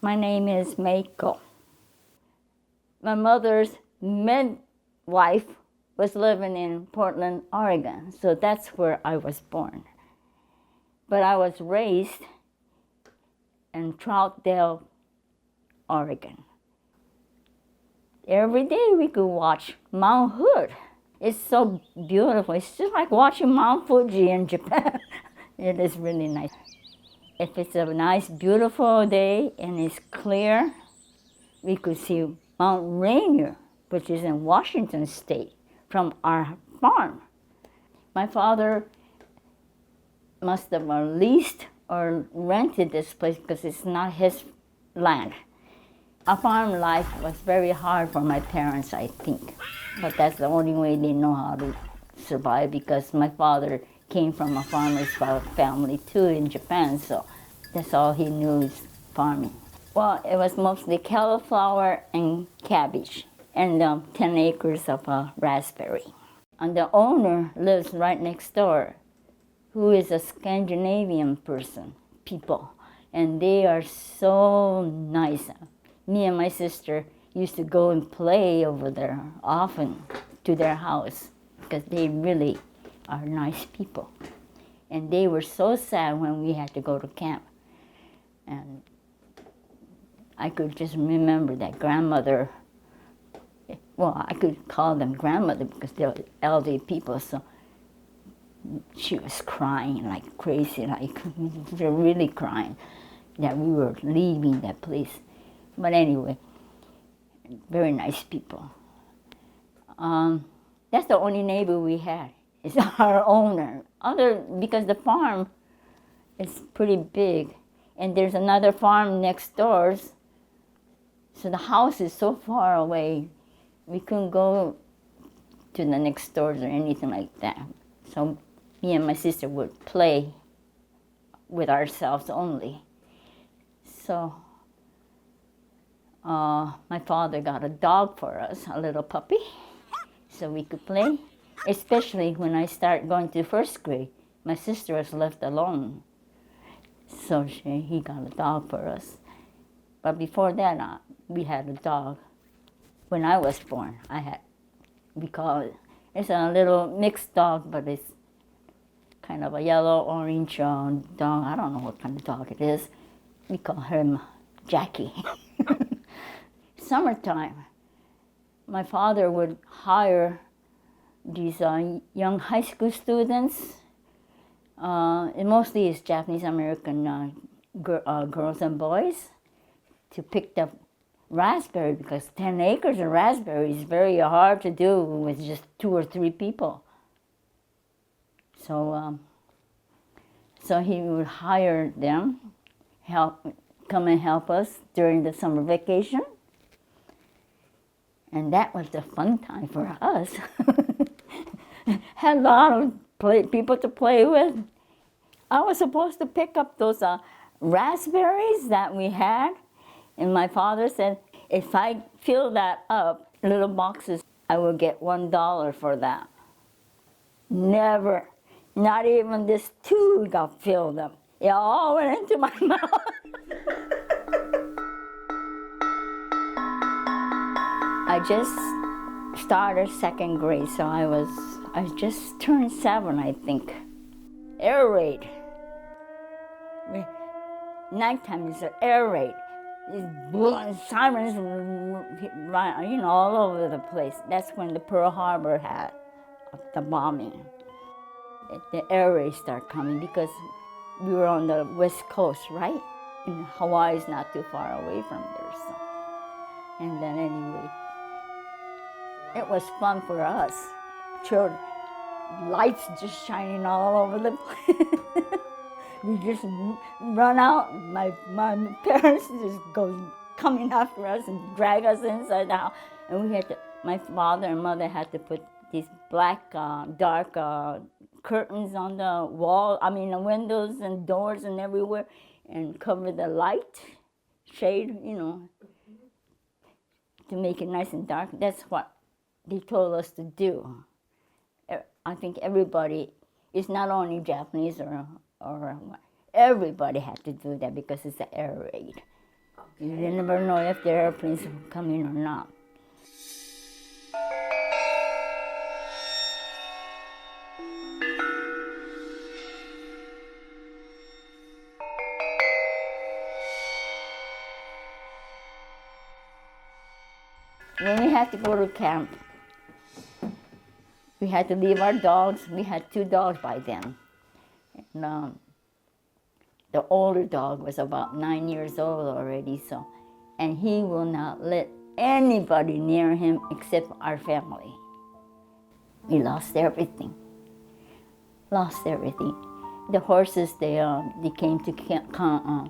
My name is Meiko. My mother's midwife was living in Portland, Oregon, so that's where I was born. But I was raised in Troutdale, Oregon. Every day we could watch Mount Hood. It's so beautiful. It's just like watching Mount Fuji in Japan. It is really nice. If it's a nice, beautiful day and it's clear, we could see Mount Rainier, which is in Washington State, from our farm. My father must have leased or rented this place because it's not his land. A farm life was very hard for my parents, I think. But that's the only way they know how to survive, because my father came from a farmer's family too in Japan, so that's all he knew is farming. Well, it was mostly cauliflower and cabbage and 10 acres of raspberry. And the owner lives right next door, who is a Scandinavian people, and they are so nice. Me and my sister used to go and play over there often to their house because they really are nice people. And they were so sad when we had to go to camp. And I could just remember that grandmother, well, I could call them grandmother because they're elderly people, so she was crying like crazy, like they're really crying that we were leaving that place. But anyway, very nice people. That's the only neighbor we had. It's our owner. Because the farm is pretty big, and there's another farm next door. So the house is so far away, we couldn't go to the next doors or anything like that. So me and my sister would play with ourselves only. So my father got a dog for us, a little puppy, so we could play. Especially when I started going to first grade, my sister was left alone. So he got a dog for us. But before that, we had a dog. When I was born, we call it, it's a little mixed dog, but it's kind of a yellow-orange dog. I don't know what kind of dog it is. We call him Jackie. Summertime, my father would hire these young high school students. And mostly it's Japanese American girls and boys to pick the raspberry, because 10 acres of raspberry is very hard to do with just 2 or 3 people. So he would hire them, come and help us during the summer vacation. And that was the fun time for us. Had a lot of people to play with. I was supposed to pick up those raspberries that we had, and my father said, if I fill that up, little boxes, I will get $1 for that. Never, not even this 2 got filled up. It all went into my mouth. I just started 2nd grade, so I just turned 7, I think. Air raid. Nighttime is an air raid. Sirens, all over the place. That's when the Pearl Harbor had the bombing. The air raids start coming because we were on the West Coast, right? And Hawaii is not too far away from there, so. And then anyway, it was fun for us. Children, lights just shining all over the place. We just run out. My parents just coming after us and drag us inside the house. And my father and mother had to put these black, dark curtains on the wall, the windows and doors and everywhere, and cover the light, shade, to make it nice and dark. That's what they told us to do. I think everybody, it's not only Japanese or everybody had to do that because it's an air raid. You never know if the airplanes come in or not. When we had to go to camp, we had to leave our dogs. We had 2 dogs by then. And, the older dog was about 9 years old already, and he will not let anybody near him except our family. We lost everything. Lost everything. The horses, they came to camp.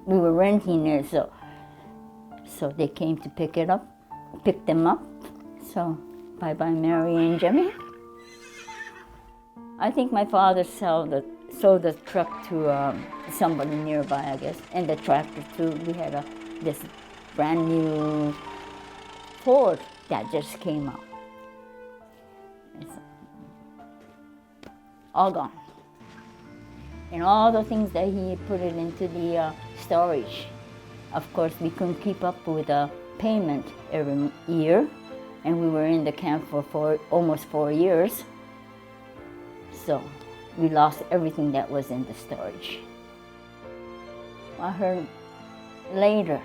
We were renting it, so they came to pick them up. So bye-bye, Mary and Jimmy. I think my father sold the truck to somebody nearby, I guess, and the tractor too. We had this brand new Ford that just came out. It's all gone. And all the things that he put it into the storage. Of course, we couldn't keep up with the payment every year, and we were in the camp for almost 4 years. So we lost everything that was in the storage. I heard later,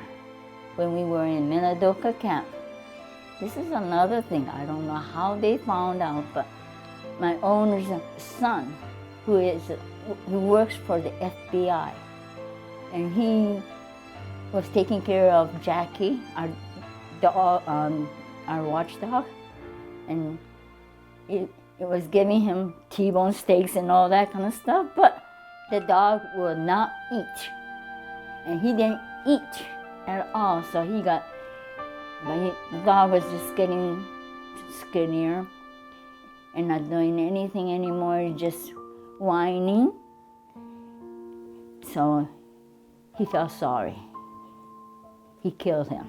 when we were in Minidoka camp, this is another thing. I don't know how they found out, but my owner's son, who works for the FBI, and he was taking care of Jackie, our dog, our watchdog, and it was giving him T-bone steaks and all that kind of stuff, but the dog would not eat. And he didn't eat at all, so the dog was just getting skinnier and not doing anything anymore, just whining. So he felt sorry. He killed him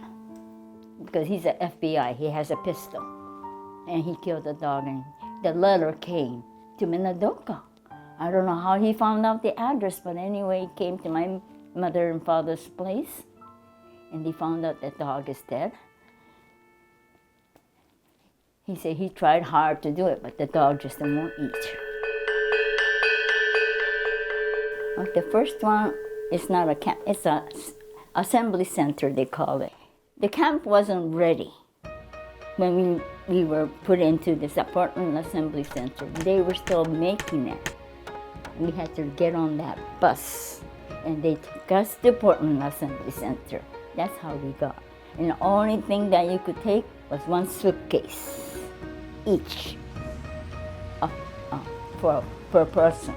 because he's an FBI, he has a pistol. And he killed the dog, and the letter came to Minidoka. I don't know how he found out the address, but anyway, he came to my mother and father's place, and he found out the dog is dead. He said he tried hard to do it, but the dog just won't eat. Well, the first one is not a camp, it's an assembly center, they call it. The camp wasn't ready when we were put into this Portland Assembly Center. They were still making it. We had to get on that bus, and they took us to Portland Assembly Center. That's how we got. And the only thing that you could take was 1 suitcase each per person.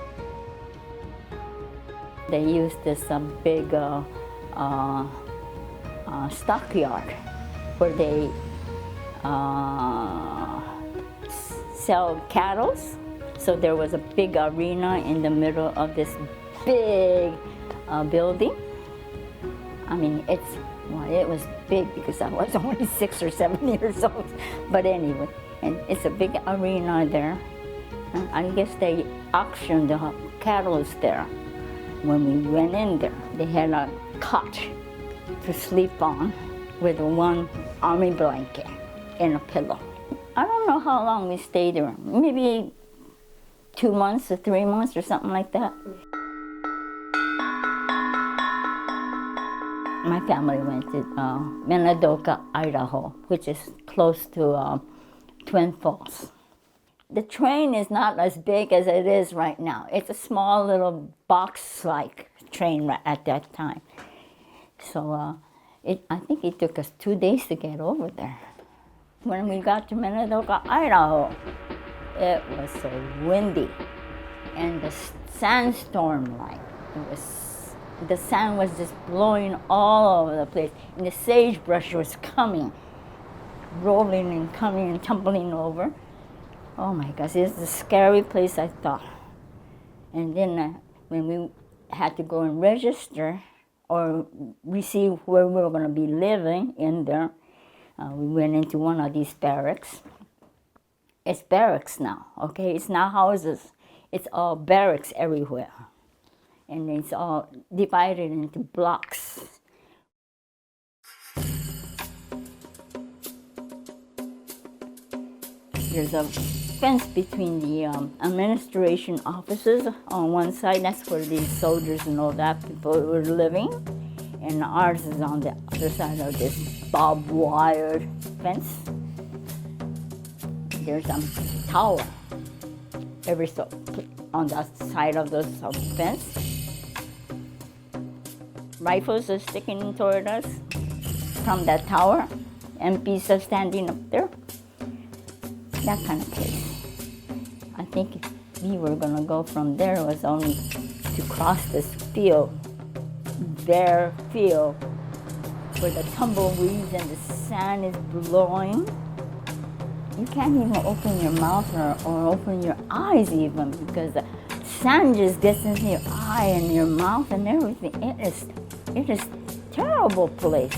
They used this big stockyard where they sell cattle. So there was a big arena in the middle of this big building. I mean, it was big because I was only 6 or 7 years old. But anyway, and it's a big arena there. And I guess they auctioned the cattle there. When we went in there, they had a cot to sleep on with 1 army blanket and a pillow. I don't know how long we stayed there, maybe 2 months or 3 months or something like that. My family went to Minidoka, Idaho, which is close to Twin Falls. The train is not as big as it is right now. It's a small little box-like train at that time. So I think it took us 2 days to get over there. When we got to Minidoka, Idaho, it was so windy, and the sandstorm, the sand was just blowing all over the place, and the sagebrush was coming, rolling and coming and tumbling over. Oh my gosh, it's a scary place, I thought. And then when we had to go and register or receive where we were going to be living in there, we went into one of these barracks. It's barracks now, okay? It's not houses. It's all barracks everywhere. And it's all divided into blocks. There's a fence between the administration offices on one side. That's where the soldiers and all that people were living. And ours is on the other side of this barbed wire fence. There's a tower every so on the side of the fence. Rifles are sticking toward us from that tower. MPs are standing up there. That kind of place. I think if we were going to go from there, it was only to cross this field, bare field, where the tumbleweeds and the sand is blowing. You can't even open your mouth or open your eyes even, because the sand just gets into your eye and your mouth and everything. It is terrible place.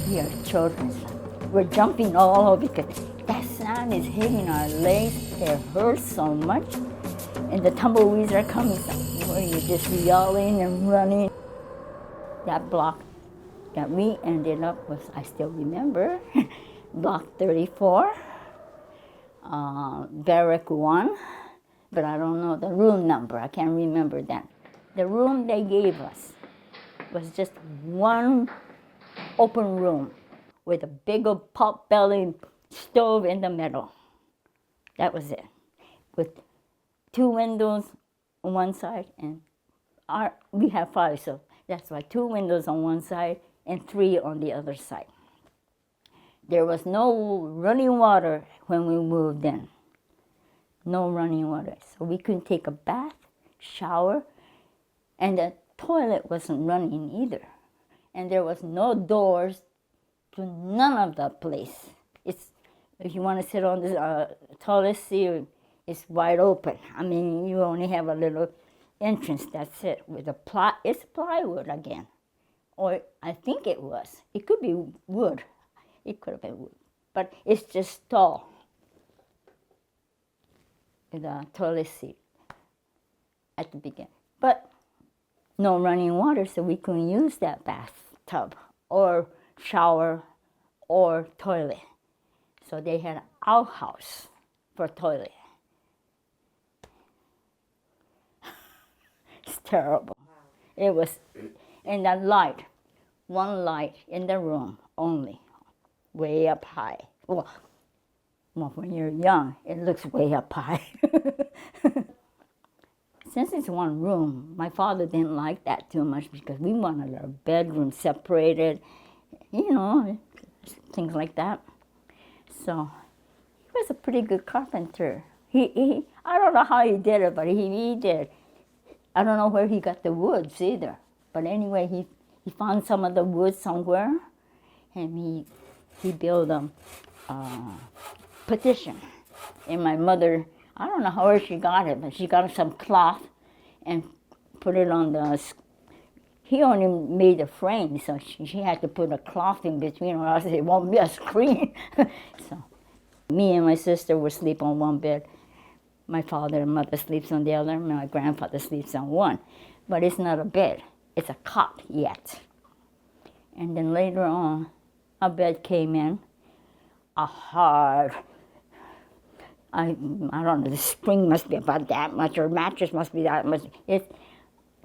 We are children. We're jumping all over because that sand is hitting our legs. It hurts so much. And the tumbleweeds are coming where you're just yelling and running. That block that we ended up with, I still remember, block 34, barrack 1, but I don't know the room number. I can't remember that. The room they gave us was just one open room with a big old pot-bellied stove in the middle. That was it. With 2 windows on one side, and we have 5, so that's why 2 windows on one side and 3 on the other side. There was no running water when we moved in. No running water. So we couldn't take a bath, shower, and the toilet wasn't running either. And there was no doors to none of the place. If you want to sit on the toilet seat, it's wide open. I mean, you only have a little entrance, that's it. It's plywood again. Or I think it was. It could be wood. It could have been wood. But it's just tall. The toilet seat at the beginning. But no running water, so we couldn't use that bathtub or shower or toilet. So they had an outhouse for toilet. It's terrible. It was, and that light, one light in the room only, way up high. Well, when you're young, it looks way up high. Since it's one room, my father didn't like that too much because we wanted our bedroom separated, you know, things like that. So he was a pretty good carpenter. I don't know how he did it, but he did. I don't know where he got the woods either. But anyway, he found some of the wood somewhere, and he built a petition. And my mother, I don't know where she got it, but she got some cloth and put it on he only made a frame, so she had to put a cloth in between or else it won't be a screen. So me and my sister would sleep on one bed. My father and mother sleeps on the other, and my grandfather sleeps on one. But it's not a bed, it's a cot yet. And then later on, a bed came in, a hard, I don't know, the spring must be about that much, or mattress must be that much.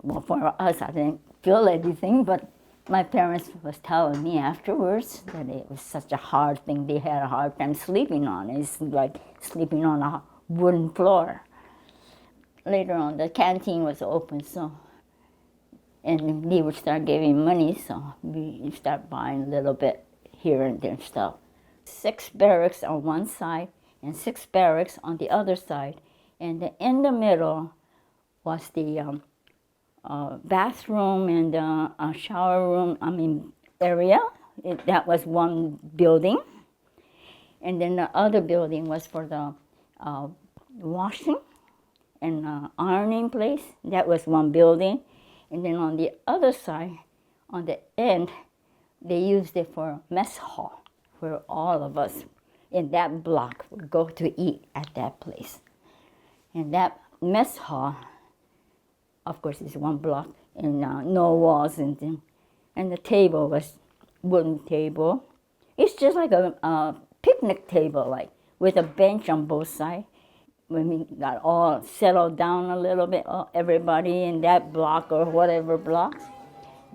Well, for us, I didn't feel anything, but my parents was telling me afterwards that it was such a hard thing. They had a hard time sleeping on. It's like sleeping on a wooden floor. Later on, the canteen was open, and they would start giving money, so we start buying a little bit here and there stuff. 6 barracks on one side and 6 barracks on the other side, and in the middle was the bathroom and shower room, area. That was one building. And then the other building was for the washing and ironing place. That was one building. And then on the other side, on the end, they used it for a mess hall, where all of us in that block would go to eat at that place. And that mess hall, of course, is one block and no walls and the table was wooden table. It's just like a picnic table, like with a bench on both sides. When we got all settled down a little bit, everybody in that block or whatever blocks,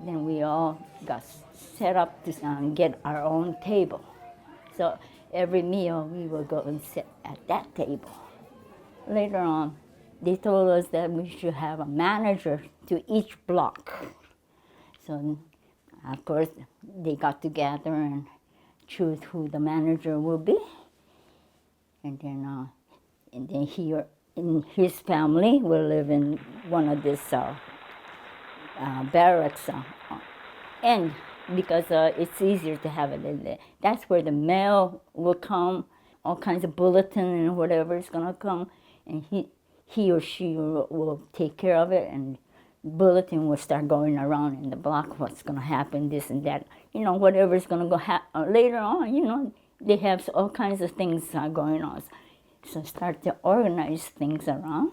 then we all got set up to get our own table. So every meal we would go and sit at that table. Later on, they told us that we should have a manager to each block. So, of course, they got together and choose who the manager will be. And then he and his family will live in one of these barracks. And because it's easier to have it in there. That's where the mail will come, all kinds of bulletin and whatever is going to come. And he or she will take care of it, and bulletin will start going around in the block, what's going to happen, this and that. Whatever's going to go later on, they have all kinds of things going on. So start to organize things around,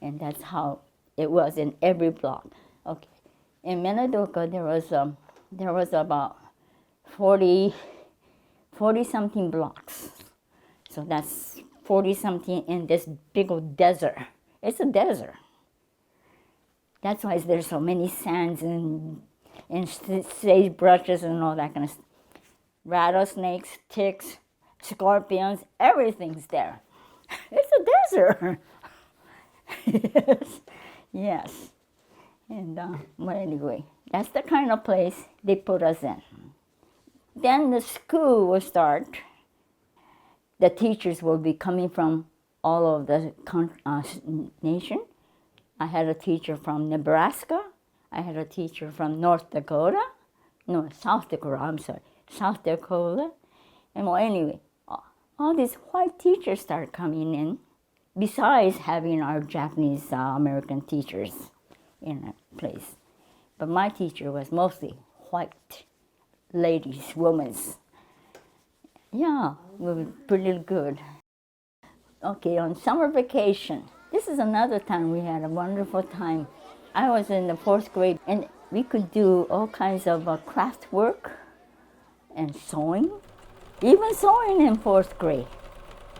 and that's how it was in every block. Okay, in Minidoka there was about 40-something blocks. So that's 40-something in this big old desert. It's a desert. That's why there's so many sands and sagebrushes and all that kind of stuff. Rattlesnakes, ticks, scorpions, everything's there. It's a desert. Yes. And well, anyway, that's the kind of place they put us in. Then the school will start. The teachers will be coming from all over the nation. I had a teacher from Nebraska. I had a teacher from South Dakota. South Dakota. And well, anyway, all these white teachers started coming in, besides having our Japanese American teachers in a place. But my teacher was mostly white ladies, women. Yeah, we were pretty good. Okay, on summer vacation, this is another time we had a wonderful time. I was in the 4th grade, and we could do all kinds of craft work and sewing, even sewing in 4th grade.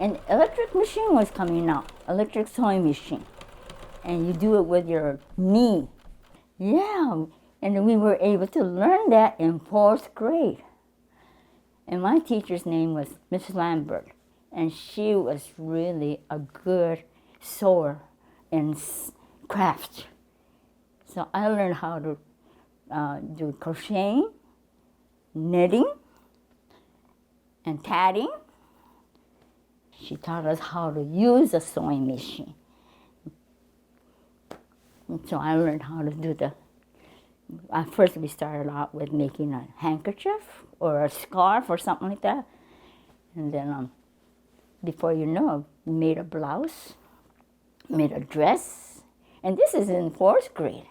An electric machine was coming out, electric sewing machine. And you do it with your knee. Yeah, and we were able to learn that in 4th grade. And my teacher's name was Miss Lambert, and she was really a good sewer and craft. So I learned how to do crocheting, knitting, and tatting. She taught us how to use a sewing machine. And so I learned how to do first we started out with making a handkerchief or a scarf or something like that. And then before you know, we made a blouse, made a dress. And this is in 4th grade.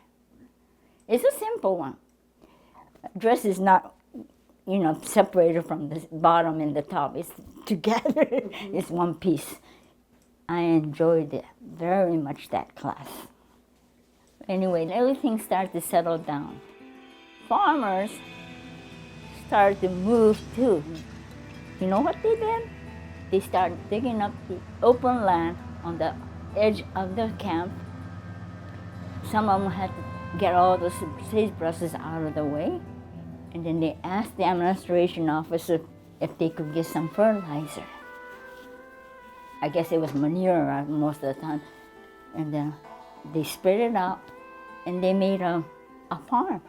It's a simple one. A dress is not, separated from the bottom and the top. It's together. It's one piece. I enjoyed it very much, that class. Anyway, everything started to settle down. Farmers started to move too. You know what they did? They started digging up the open land on the edge of the camp. Some of them had to get all those sagebrushes out of the way. And then they asked the administration officer if they could get some fertilizer. I guess it was manure most of the time. And then they spread it out, and they made a farm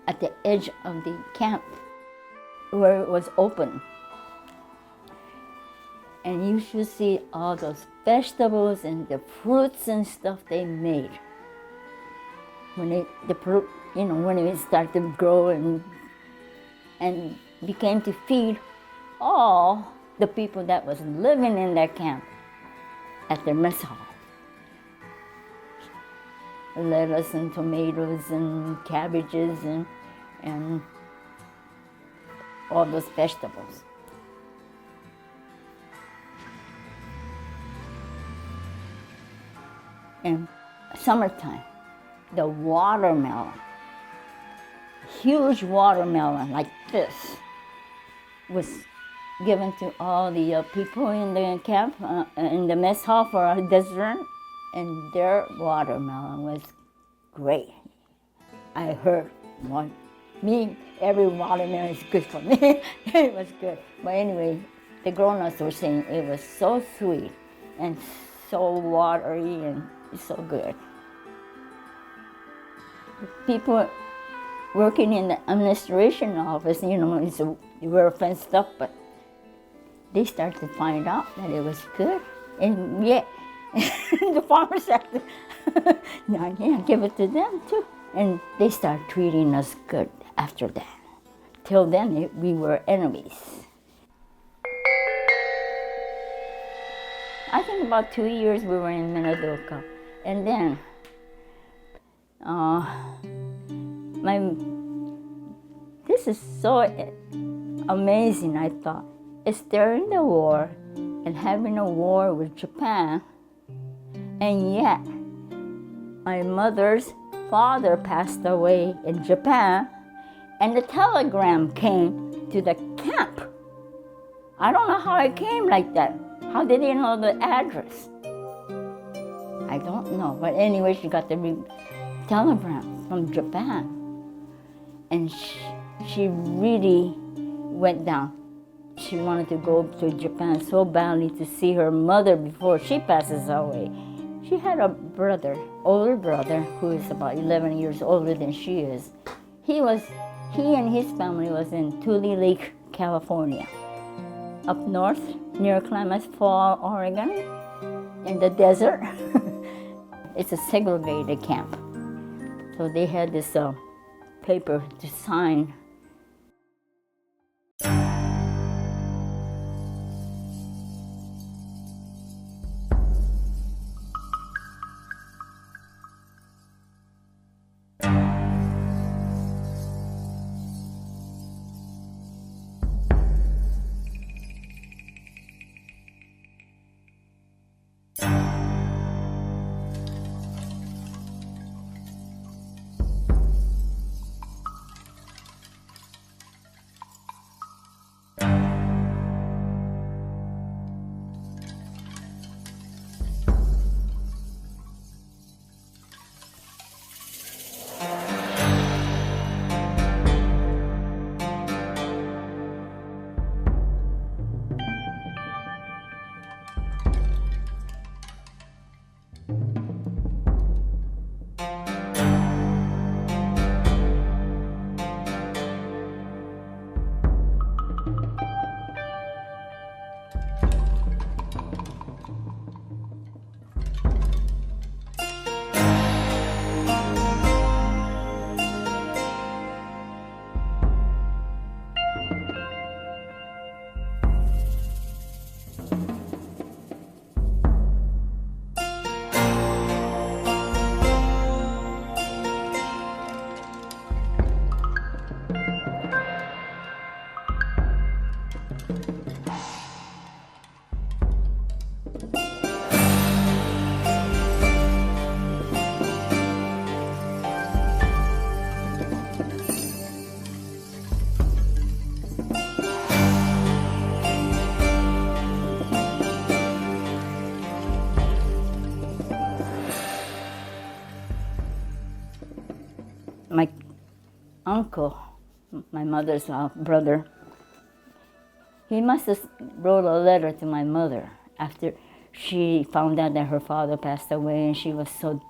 at the edge of the camp where it was open. And you should see all those vegetables and the fruits and stuff they made. When it started to grow and became to feed all the people that was living in that camp at their mess hall. Lettuce and tomatoes and cabbages and all those vegetables. In summertime, the watermelon, huge watermelon like this, was given to all the people in the camp, in the mess hall for a dessert, and their watermelon was great. I heard every watermelon is good for me. It was good. But anyway, the grown-ups were saying it was so sweet and so watery and so good. People working in the administration office, they were fenced up, but they started to find out that it was good. And yet, the farmers had to give it to them too. And they started treating us good after that. Till then, we were enemies. I think about 2 years we were in Minidoka. And then, this is so amazing, I thought. It's during the war and having a war with Japan, and yet my mother's father passed away in Japan, and the telegram came to the camp. I don't know how it came like that. How did they know the address? I don't know, but anyway, she got the telegram from Japan, and she really went down. She wanted to go to Japan so badly to see her mother before she passes away. She had a brother, older brother, who is about 11 years older than she is. He and his family was in Tule Lake, California, up north near Klamath Fall, Oregon, in the desert. It's a segregated camp. So they had this paper to sign. My uncle, my mother's brother, he must have wrote a letter to my mother after she found out that her father passed away, and she was so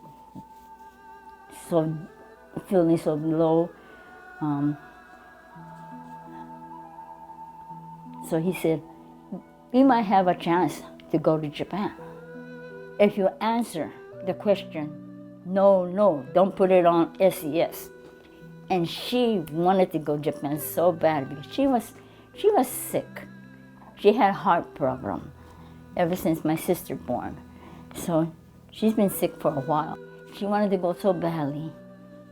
feeling so low. So he said, "We might have a chance to go to Japan if you answer the question, no, don't put it on SES." And she wanted to go to Japan so bad because she was sick. She had a heart problem ever since my sister born. So she's been sick for a while. She wanted to go so badly.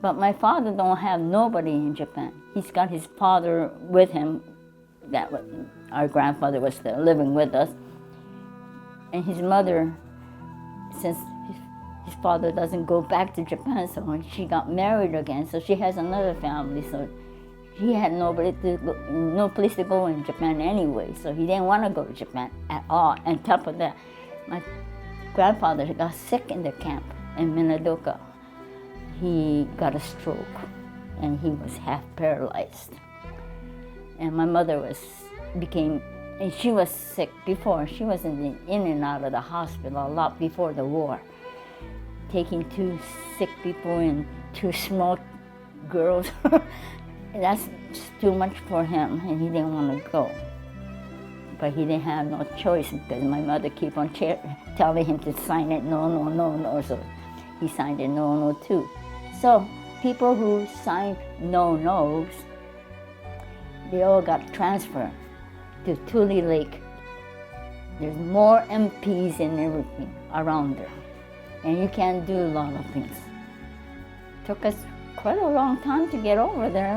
But my father don't have nobody in Japan. He's got his father with him. Our grandfather was still living with us. And his mother, since his father doesn't go back to Japan, so she got married again, so she has another family. So he had nobody to go, no place to go in Japan anyway, so he didn't want to go to Japan at all. On top of that, my grandfather got sick in the camp in Minidoka. He got a stroke, and he was half paralyzed. And my mother and she was sick before. She was in and out of the hospital a lot before the war, taking 2 sick people and 2 small girls. That's just too much for him, and he didn't want to go. But he didn't have no choice because my mother kept on telling him to sign it, no, no, no, no. So he signed it, no, no, too. So people who signed no, no's, they all got transferred to Tule Lake. There's more MPs and everything around there, and you can't do a lot of things. Took us quite a long time to get over there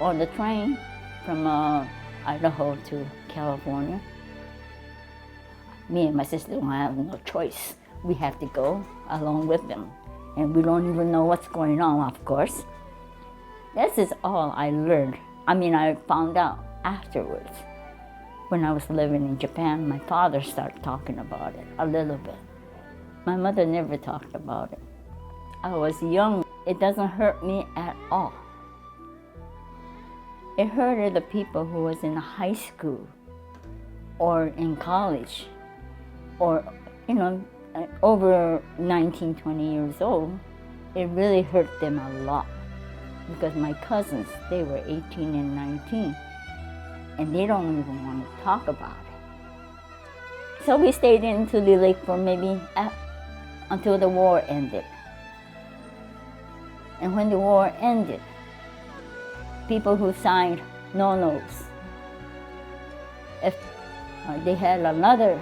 on the train from Idaho to California. Me and my sister don't have no choice. We have to go along with them, and we don't even know what's going on, of course. This is all I learned. I found out afterwards. When I was living in Japan, my father started talking about it a little bit. My mother never talked about it. I was young. It doesn't hurt me at all. It hurted the people who was in high school or in college or, over 19, 20 years old. It really hurt them a lot because my cousins, they were 18 and 19, and they don't even want to talk about it. So we stayed in Tule Lake for maybe until the war ended. And when the war ended, people who signed no-nos, if they had another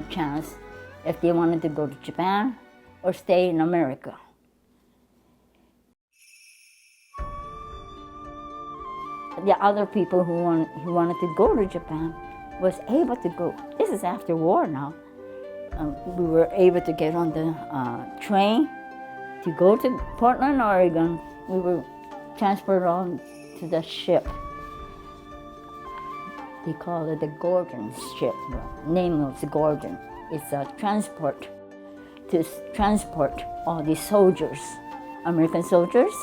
chance, if they wanted to go to Japan or stay in America. The other people who wanted to go to Japan was able to go. This is after war now. We were able to get on the train to go to Portland, Oregon. We were transferred on to the ship. They call it the Gordon ship. The name was Gordon. It's a transport to transport all these soldiers, American soldiers,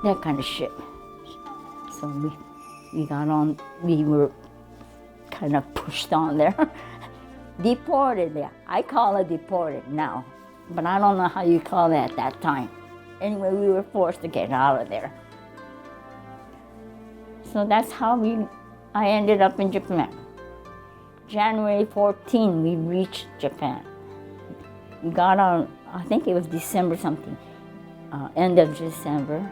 that kind of ship. So we got on, we were kind of pushed on there. Deported there. I call it deported now, but I don't know how you call it at that time. Anyway, we were forced to get out of there. So that's how I ended up in Japan. January 14, we reached Japan. We got on, I think it was December something, end of December.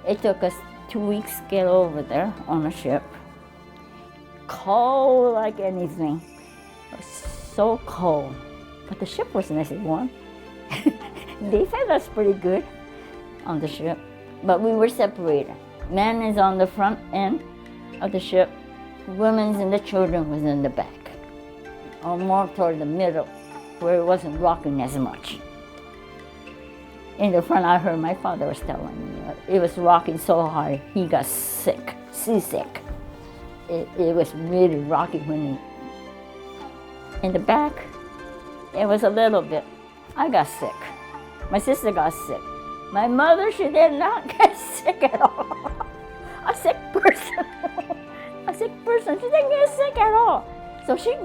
It took us 2 weeks to get over there on a ship. Cold like anything. It was so cold. But the ship was nice and warm. They fed us pretty good on the ship. But we were separated. Men is on the front end of the ship. Women and the children was in the back. Or more toward the middle, where it wasn't rocking as much. In the front, I heard my father was telling me it was rocking so hard, he got sick, seasick. It was really rocking when in the back, it was a little bit. I got sick. My sister got sick. My mother, she did not get sick at all. A sick person. A sick person, she didn't get sick at all. So she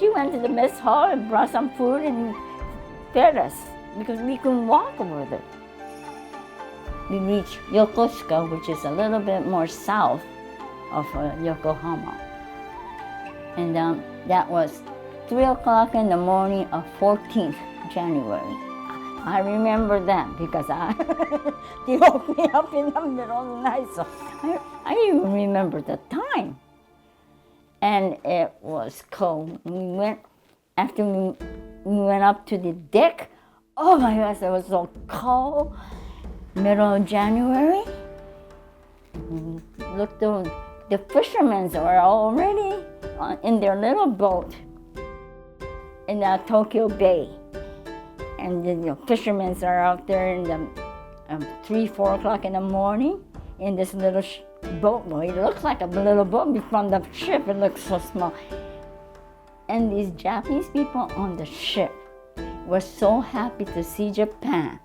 went to the mess hall and brought some food and fed us because we couldn't walk over there. We reached Yokosuka, which is a little bit more south of Yokohama. And that was 3 o'clock in the morning of 14th January. I remember that because they woke me up in the middle of the night, so I even remember the time. And it was cold. After we went up to the deck, oh my gosh, it was so cold. Middle of January. Look, the fishermen are already in their little boat in Tokyo Bay. And the fishermen are out there in 3, 4 o'clock in the morning in this little boat. Well, it looks like a little boat from the ship. It looks so small. And these Japanese people on the ship were so happy to see Japan.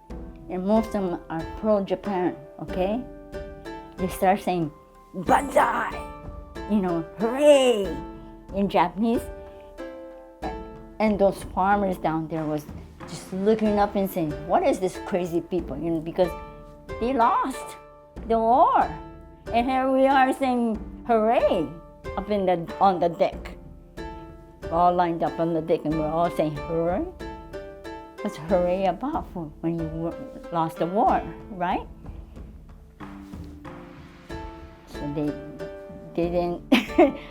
And most of them are pro-Japan, okay? They start saying, "Banzai!" Hooray! In Japanese. And those farmers down there was just looking up and saying, "What is this crazy people?" Because they lost the war. And here we are saying, "Hooray!" up on the deck. All lined up on the deck, and we're all saying, "Hooray!" What's hooray about when you lost the war, right? So they didn't,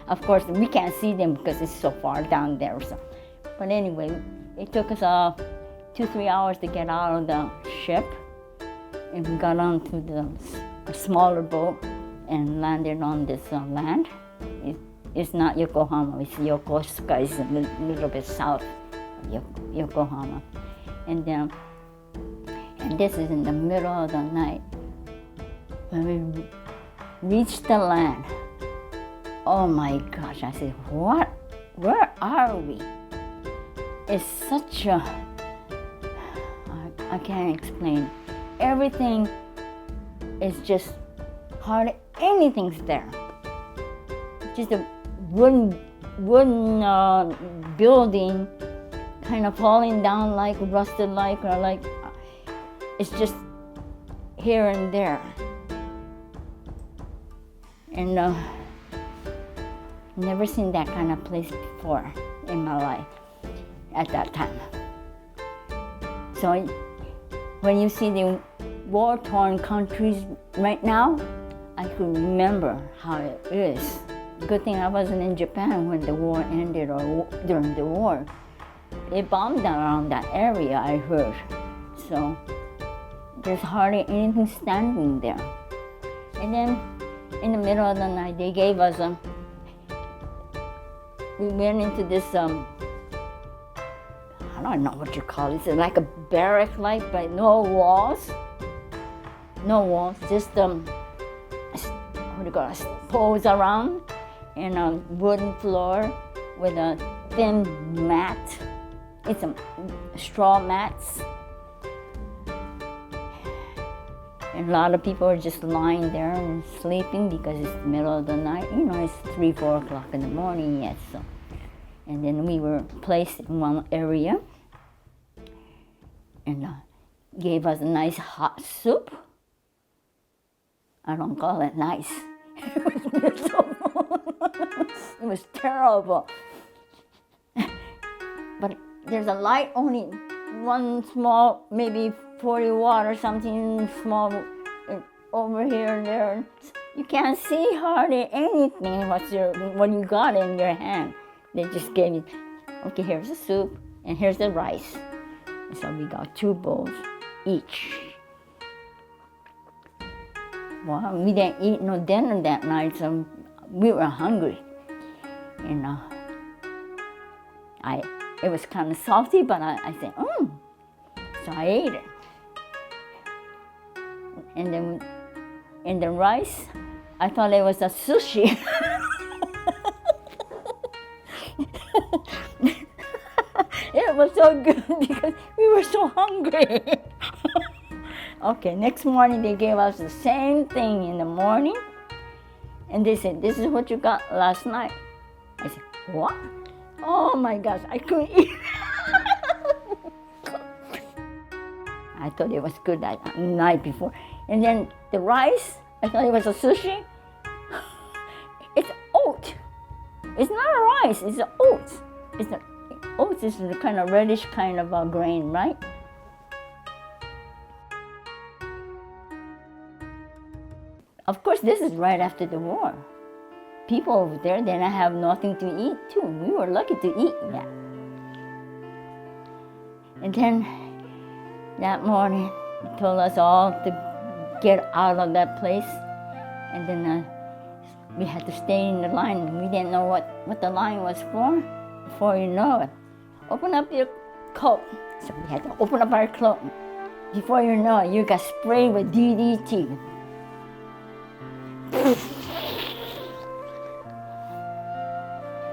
of course, we can't see them because it's so far down there. So. But anyway, it took us 2-3 hours to get out of the ship, and we got onto a smaller boat and landed on this land. It's not Yokohama, it's Yokosuka, it's a little bit south of Yokohama. And this is in the middle of the night. When we reached the land, oh my gosh, I said, "What? Where are we?" It's such a, I can't explain. Everything is just, hardly anything's there. Just a wooden building, kind of falling down like rusted or like, it's just here and there. And never seen that kind of place before in my life at that time. So when you see the war-torn countries right now, I can remember how it is. Good thing I wasn't in Japan when the war ended or during the war. They bombed around that area, I heard. So there's hardly anything standing there. And then in the middle of the night, they gave us we went into this, I don't know what you call it. It's like a barrack-like, but no walls. No walls, just what do you call it, poles around, and a wooden floor with a thin mat. It's a straw mats. And a lot of people are just lying there and sleeping because it's the middle of the night. It's 3, 4 o'clock in the morning yet. So, and then we were placed in one area and gave us a nice hot soup. I don't call it nice. It was miserable. It was terrible. But there's a light, only one small, maybe 40 watt or something small over here and there. You can't see hardly anything what you got in your hand. They just gave you, okay, here's the soup and here's the rice. And so we got 2 bowls each. Well, we didn't eat no dinner that night, so we were hungry. And it was kind of salty, but I said, So I ate it. And then in the rice, I thought it was a sushi. It was so good because we were so hungry. Okay, next morning they gave us the same thing in the morning. And they said, "This is what you got last night." I said, "What?" Oh my gosh, I couldn't eat. I thought it was good that night before. And then the rice, I thought it was a sushi. It's oat. It's not a rice, it's oats. Oats is the kind of reddish kind of grain, right? Of course, this is right after the war. People over there, they didn't have nothing to eat too. We were lucky to eat that. And then that morning, they told us all to get out of that place. And then we had to stay in the line. We didn't know what the line was for. Before you know it, open up your coat. So we had to open up our coat Before you know it, you got sprayed with DDT.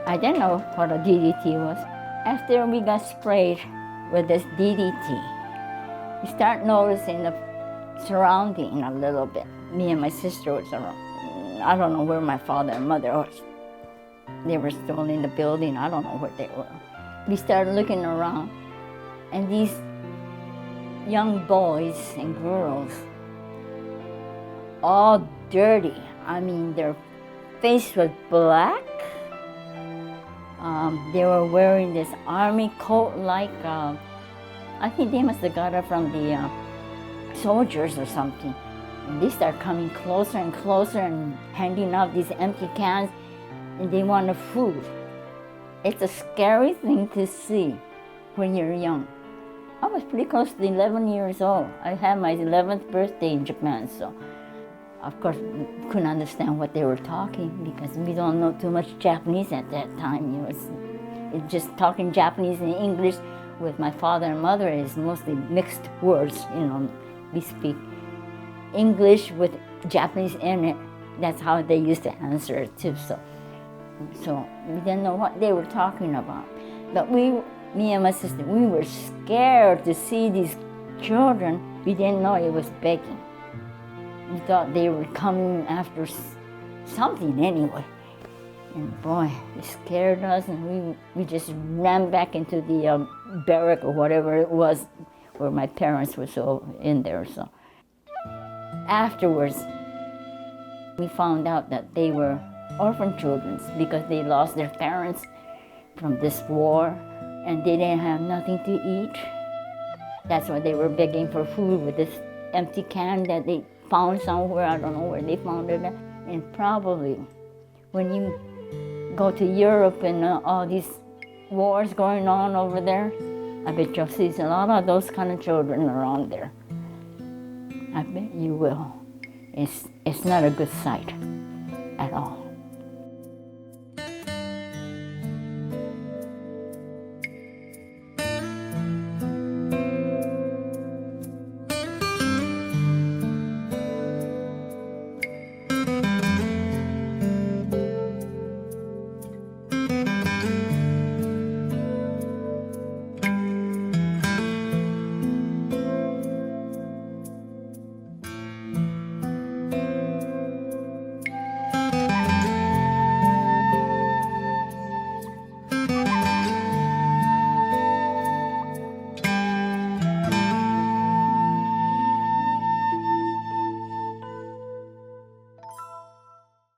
I didn't know what a DDT was. After we got sprayed with this DDT, we start noticing the surrounding a little bit. Me and my sister was around. I don't know where my father and mother was. They were still in the building. I don't know where they were. We started looking around, and these young boys and girls, all dirty. I mean, their face was black. They were wearing this army coat like, I think they must have got it from the soldiers or something. And they start coming closer and closer and handing out these empty cans, and they wanted food. It's a scary thing to see when you're young. I was pretty close to 11 years old. I had my 11th birthday in Japan, so of course we couldn't understand what they were talking because we don't know too much Japanese at that time. It's just talking Japanese and English with my father and mother is mostly mixed words. We speak English with Japanese in it. That's how they used to answer it too. So we didn't know what they were talking about. But me and my sister, we were scared to see these children. We didn't know it was begging. We thought they were coming after something anyway. And boy, it scared us, and we just ran back into the barrack or whatever it was where my parents were so in there. So afterwards, we found out that they were orphan children because they lost their parents from this war, and they didn't have nothing to eat. That's why they were begging for food with this empty can that they found somewhere. I don't know where they found it. And probably when you go to Europe and all these wars going on over there, I bet you'll see a lot of those kind of children around there. I bet you will. It's not a good sight at all.